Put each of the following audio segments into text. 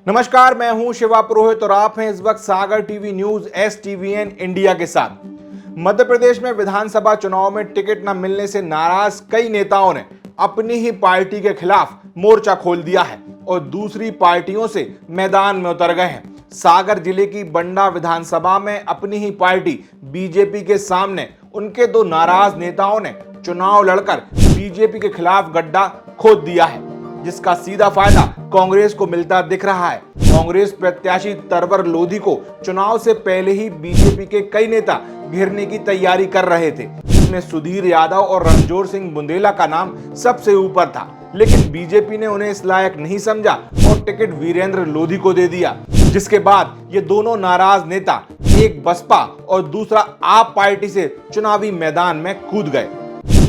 नमस्कार, मैं हूं शिवा पुरोहित और आप हैं इस वक्त सागर टीवी न्यूज STVN इंडिया के साथ। मध्य प्रदेश में विधानसभा चुनाव में टिकट न मिलने से नाराज कई नेताओं ने अपनी ही पार्टी के खिलाफ मोर्चा खोल दिया है और दूसरी पार्टियों से मैदान में उतर गए हैं। सागर जिले की बंडा विधानसभा में अपनी ही पार्टी बीजेपी के सामने उनके दो नाराज नेताओं ने चुनाव लड़कर बीजेपी के खिलाफ गड्ढा खोद दिया है, जिसका सीधा फायदा कांग्रेस को मिलता दिख रहा है। कांग्रेस प्रत्याशी तरवर लोधी को चुनाव से पहले ही बीजेपी के कई नेता घेरने की तैयारी कर रहे थे। इसमें सुधीर यादव और रणजोर सिंह बुंदेला का नाम सबसे ऊपर था, लेकिन बीजेपी ने उन्हें इस लायक नहीं समझा और टिकट वीरेंद्र लोधी को दे दिया, जिसके बाद ये दोनों नाराज नेता एक बसपा और दूसरा आप पार्टी से चुनावी मैदान में कूद गए।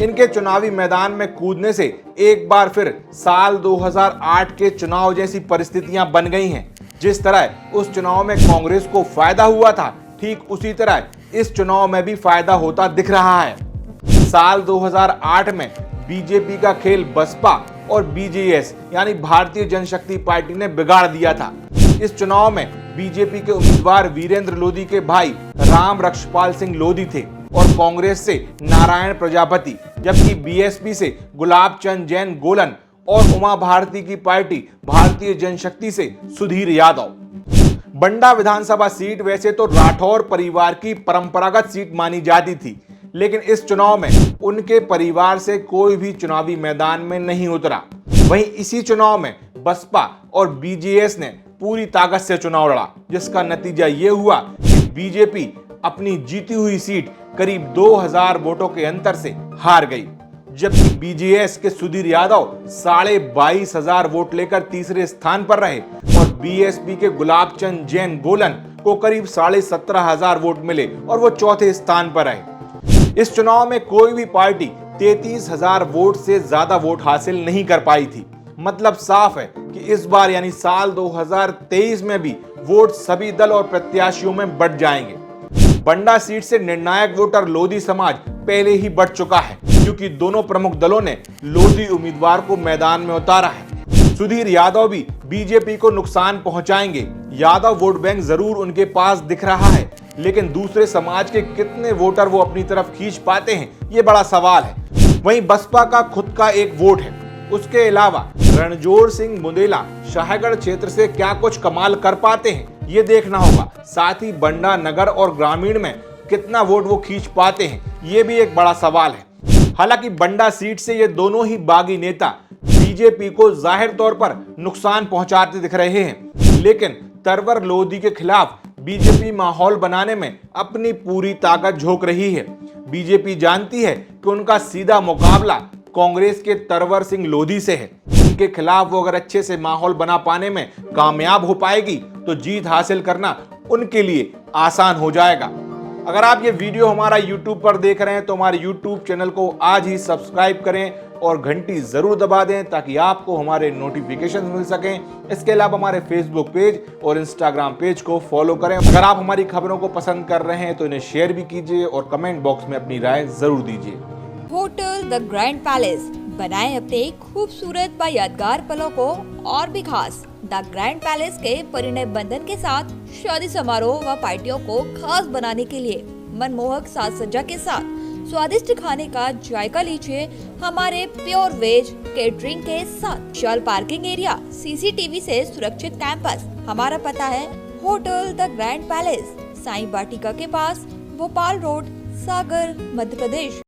इनके चुनावी मैदान में कूदने से एक बार फिर साल 2008 के चुनाव जैसी परिस्थितियां बन गई हैं। जिस तरह उस चुनाव में कांग्रेस को फायदा हुआ था, ठीक उसी तरह इस चुनाव में भी फायदा होता दिख रहा है। साल 2008 में बीजेपी का खेल बसपा और BJS यानी भारतीय जनशक्ति पार्टी ने बिगाड़ दिया था। इस चुनाव में बीजेपी के उम्मीदवार वीरेंद्र लोधी के भाई राम रक्षपाल सिंह लोधी थे और कांग्रेस से नारायण प्रजापति, जबकि BSP से गुलाब चंद जैन गोलन और उमा भारती की पार्टी भारतीय जनशक्ति से सुधीर यादव। बंडा विधानसभा सीट वैसे तो राठौर परिवार की परंपरागत सीट मानी जाती थी, लेकिन इस चुनाव में उनके परिवार से कोई भी चुनावी मैदान में नहीं उतरा। वहीं इसी चुनाव में बसपा और BJS ने पूरी ताकत से चुनाव लड़ा, जिसका नतीजा ये हुआ कि बीजेपी अपनी जीती हुई सीट करीब 2000 वोटों के अंतर से हार गई, जबकि BJS के सुधीर यादव 22,500 वोट लेकर तीसरे स्थान पर रहे और BSP के गुलाब चंद जैन गोलन को करीब 17,500 वोट मिले और वो चौथे स्थान पर रहे। इस चुनाव में कोई भी पार्टी 33,000 वोट से ज्यादा वोट हासिल नहीं कर पाई थी। मतलब साफ है कि इस बार यानी साल 2023 में भी वोट सभी दल और प्रत्याशियों में बढ़ जाएंगे। बंडा सीट से निर्णायक वोटर लोधी समाज पहले ही बढ़ चुका है, क्योंकि दोनों प्रमुख दलों ने लोधी उम्मीदवार को मैदान में उतारा है। सुधीर यादव भी बीजेपी को नुकसान पहुंचाएंगे। यादव वोट बैंक जरूर उनके पास दिख रहा है, लेकिन दूसरे समाज के कितने वोटर वो अपनी तरफ खींच पाते हैं, ये बड़ा सवाल है। वहीं बसपा का खुद का एक वोट है। उसके अलावा रणजोर सिंह बुंदेला शाहगढ़ क्षेत्र से क्या कुछ कमाल कर पाते हैं, ये देखना होगा। साथ ही बंडा नगर और ग्रामीण में कितना वोट वो खींच पाते हैं, ये भी एक बड़ा सवाल है। हालांकि बंडा सीट से ये दोनों ही बागी नेता बीजेपी को जाहिर तौर पर नुकसान पहुंचाते दिख रहे हैं, लेकिन तरवर लोधी के खिलाफ बीजेपी माहौल बनाने में अपनी पूरी ताकत झोंक रही है। बीजेपी जानती है कि उनका सीधा मुकाबला कांग्रेस के तरवर सिंह लोधी से है। उनके खिलाफ वो अगर अच्छे से माहौल बना पाने में कामयाब हो पाएगी तो जीत हासिल करना उनके लिए आसान हो जाएगा। अगर आप ये वीडियो हमारा YouTube पर देख रहे हैं तो हमारे YouTube चैनल को आज ही सब्सक्राइब करें और घंटी जरूर दबा दें, ताकि आपको हमारे नोटिफिकेशन मिल सकें। इसके अलावा हमारे Facebook पेज और Instagram पेज को फॉलो करें। अगर आप हमारी खबरों को पसंद कर रहे हैं तो इन्हें शेयर भी कीजिए और कमेंट बॉक्स में अपनी राय जरूर दीजिए। होटल द ग्रैंड पैलेस बनाए अपने खूबसूरत व यादगार पलों को और भी खास। द ग्रैंड पैलेस के परिणय बंधन के साथ शादी समारोह व पार्टियों को खास बनाने के लिए मनमोहक साज सज्जा के साथ स्वादिष्ट खाने का जायका लीजिए हमारे प्योर वेज केटरिंग के साथ। विशाल पार्किंग एरिया, CCTV से सुरक्षित कैंपस। हमारा पता है hotel the grand palace, Sai Vatika के पास, भोपाल रोड, सागर, मध्य प्रदेश।